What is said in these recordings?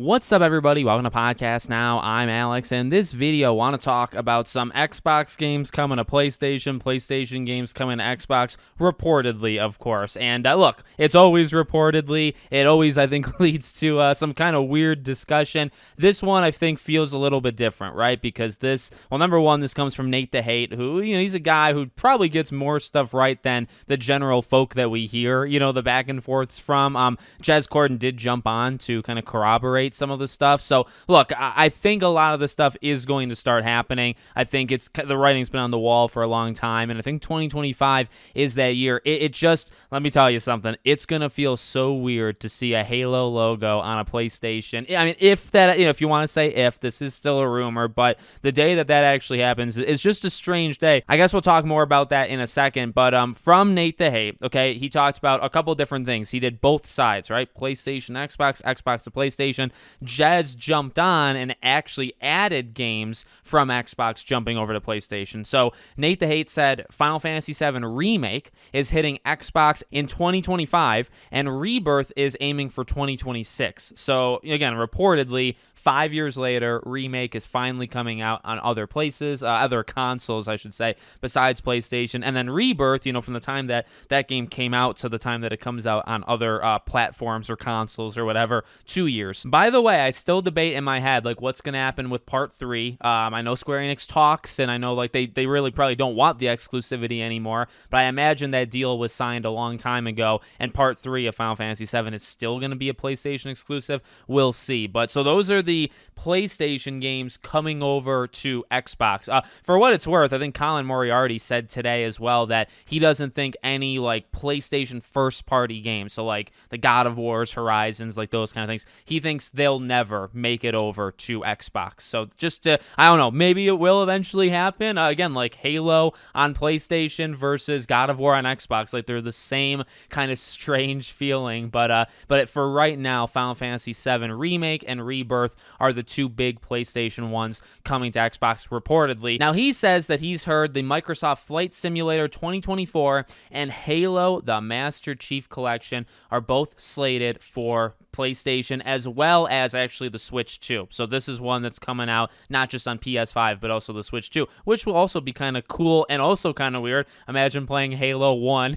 What's up, everybody? Welcome to Podcast Now. I'm Alex, and this video, I want to talk about some Xbox games coming to PlayStation, PlayStation games coming to Xbox, reportedly, of course. And look, it's always reportedly. It always, I think, leads to some kind of weird discussion. This one, I think, feels a little bit different, right? Because this, well, number one, this comes from Nate the Hate, who, he's a guy who probably gets more stuff right than the general folk that we hear, the back and forths from. Jez Corden did jump on to kind of corroborate some of the stuff. So look, I think a lot of the stuff is going to start happening. I think the writing's been on the wall for a long time, and I think 2025 is that year. It just, let me tell you something, it's going to feel so weird to see a Halo logo on a PlayStation. I mean, if that, if you want to say if, this is still a rumor, but the day that actually happens is just a strange day. I guess we'll talk more about that in a second, but from Nate the Hate, okay, he talked about a couple different things. He did both sides, right? PlayStation, Xbox, Xbox to PlayStation. Jez jumped on and actually added games from Xbox jumping over to PlayStation. So Nate the Hate said Final Fantasy VII Remake is hitting Xbox in 2025, and Rebirth is aiming for 2026. So again, reportedly, 5 years later, Remake is finally coming out on other places, other consoles, I should say, besides PlayStation. And then Rebirth, from the time that game came out to the time that it comes out on other platforms or consoles or whatever, 2 years. By the way, I still debate in my head, what's going to happen with Part 3. I know Square Enix talks, and I know, they really probably don't want the exclusivity anymore, but I imagine that deal was signed a long time ago, and Part 3 of Final Fantasy VII is still going to be a PlayStation exclusive. We'll see. But so those are the PlayStation games coming over to Xbox. For what it's worth, I think Colin Moriarty said today as well that he doesn't think any PlayStation first-party games, so the God of Wars, Horizons, those kind of things, he thinks they'll never make it over to Xbox. So just to, I don't know, maybe it will eventually happen. Again, Halo on PlayStation versus God of War on Xbox, they're the same kind of strange feeling. But for right now, Final Fantasy VII Remake and Rebirth are the two big PlayStation ones coming to Xbox reportedly. Now, he says that he's heard the Microsoft Flight Simulator 2024 and Halo the Master Chief Collection are both slated for PlayStation, as well as actually the Switch 2. So this is one that's coming out not just on PS5, but also the Switch 2, which will also be kind of cool and also kind of weird. Imagine playing Halo 1,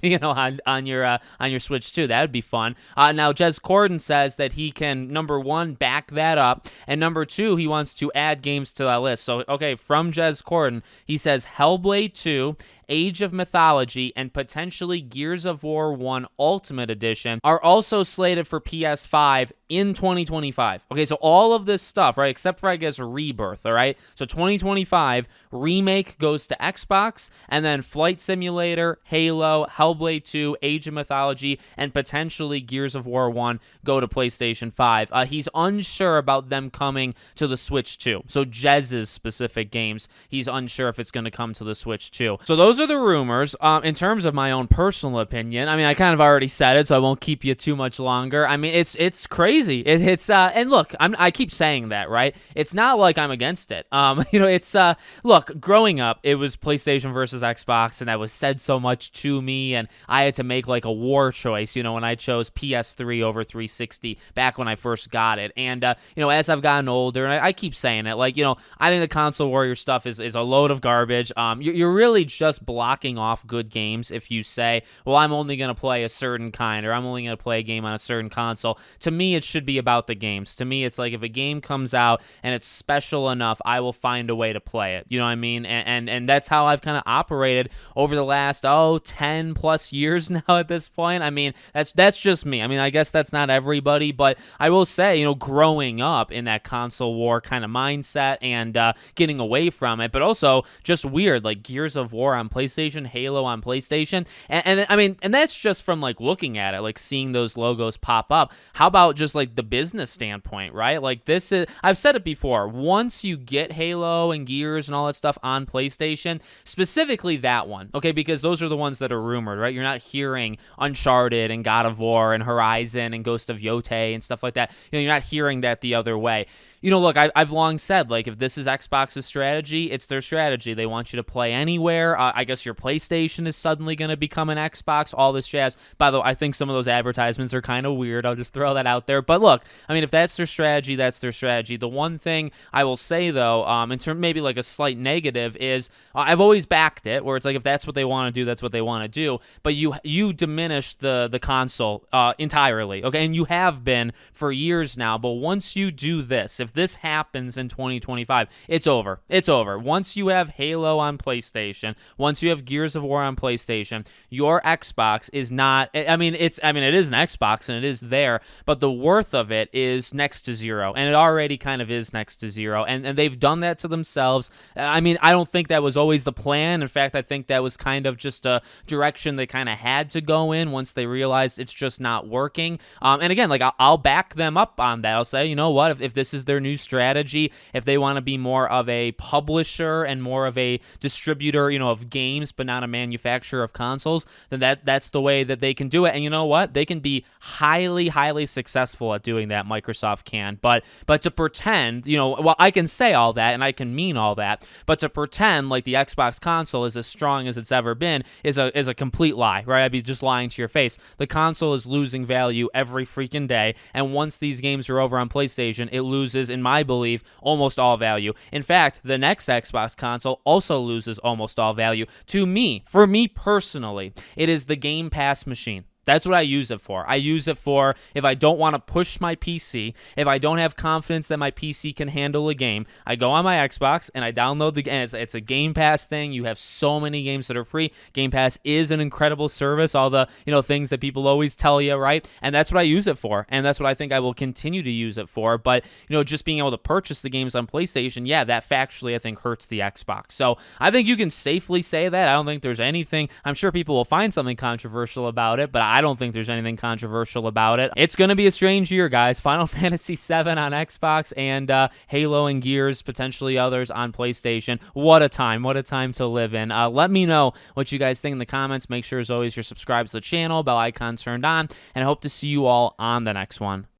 on your Switch 2. That would be fun. Now, Jez Corden says that he can, number one, back that up, and number two, he wants to add games to that list. So, okay, from Jez Corden, he says Hellblade 2, Age of Mythology, and potentially Gears of War 1 Ultimate Edition are also slated for PS5 in 2025. Okay, so all of this stuff, right, except for, I guess, Rebirth, all right? So 2025, Remake goes to Xbox, and then Flight Simulator, Halo, Hellblade 2, Age of Mythology, and potentially Gears of War 1 go to PlayStation 5. He's unsure about them coming to the Switch 2. So Jez's specific games, he's unsure if it's going to come to the Switch 2. So those are the rumors. In terms of my own personal opinion, I mean, I kind of already said it, so I won't keep you too much longer. I mean, it's crazy. It's and look, I keep saying that, right? It's not like I'm against it. It's look, growing up, it was PlayStation versus Xbox, and that was said so much to me, and I had to make a war choice, when I chose PS3 over 360 back when I first got it. And as I've gotten older, and I keep saying it, I think the console warrior stuff is a load of garbage. You're really just blocking off good games if you say, well, I'm only going to play a certain kind, or I'm only going to play a game on a certain console. To me, it should be about the games. To me, it's if a game comes out and it's special enough, I will find a way to play it. You know what I mean? And that's how I've kind of operated over the last 10 plus years now at this point. I mean, that's just me. I mean, I guess that's not everybody, but I will say, growing up in that console war kind of mindset and getting away from it, but also just weird, Gears of War on PlayStation, Halo on PlayStation, and I mean, and that's just from looking at it, seeing those logos pop up. How about just the business standpoint, right? This is, I've said it before, once you get Halo and Gears and all that stuff on PlayStation, specifically that one, okay, because those are the ones that are rumored, right? You're not hearing Uncharted and God of War and Horizon and Ghost of Yotei and stuff like that. You're not hearing that the other way. Look, I've long said, like, if this is Xbox's strategy, it's their strategy. They want you to play anywhere. I guess your PlayStation is suddenly going to become an Xbox, all this jazz. By the way, I think some of those advertisements are kind of weird. I'll just throw that out there. But look, I mean, if that's their strategy, that's their strategy. The one thing I will say, though, in terms maybe like a slight negative, is I've always backed it, where it's like if that's what they want to do, that's what they want to do. But you diminish the console entirely, okay? And you have been for years now. But once you do this, if this happens in 2025, it's over. It's over. Once you have Halo on PlayStation, once you have Gears of War on PlayStation, your Xbox is not. I mean, it is an Xbox and it is there, but the worth of it is next to zero, and it already kind of is next to zero. And they've done that to themselves. I mean, I don't think that was always the plan. In fact, I think that was kind of just a direction they kind of had to go in once they realized it's just not working. And again, like I'll back them up on that. I'll say, you know what, if this is their new strategy, if they want to be more of a publisher and more of a distributor, of games, but not a manufacturer of consoles, then that's the way that they can do it. And you know what? They can be highly, highly successful at doing that. Microsoft can. But to pretend, well, I can say all that and I can mean all that, but to pretend like the Xbox console is as strong as it's ever been is a complete lie, right? I'd be just lying to your face. The console is losing value every freaking day, and once these games are over on PlayStation, it loses, in my belief, almost all value. In fact, the next Xbox console also loses almost all value. To me, for me personally, it is the Game Pass machine. That's what I use it for. I use it for if I don't want to push my PC, if I don't have confidence that my PC can handle a game, I go on my Xbox and I download the game. It's a Game Pass thing. You have so many games that are free. Game Pass is an incredible service. All the things that people always tell you, right? And that's what I use it for, and that's what I think I will continue to use it for. But just being able to purchase the games on PlayStation, yeah, that factually I think hurts the Xbox. So I think you can safely say that. I don't think there's anything. I'm sure people will find something controversial about it, but I don't think there's anything controversial about it. It's going to be a strange year, guys. Final Fantasy VII on Xbox and Halo and Gears, potentially others on PlayStation. What a time. What a time to live in. Let me know what you guys think in the comments. Make sure, as always, you're subscribed to the channel, bell icon turned on, and I hope to see you all on the next one.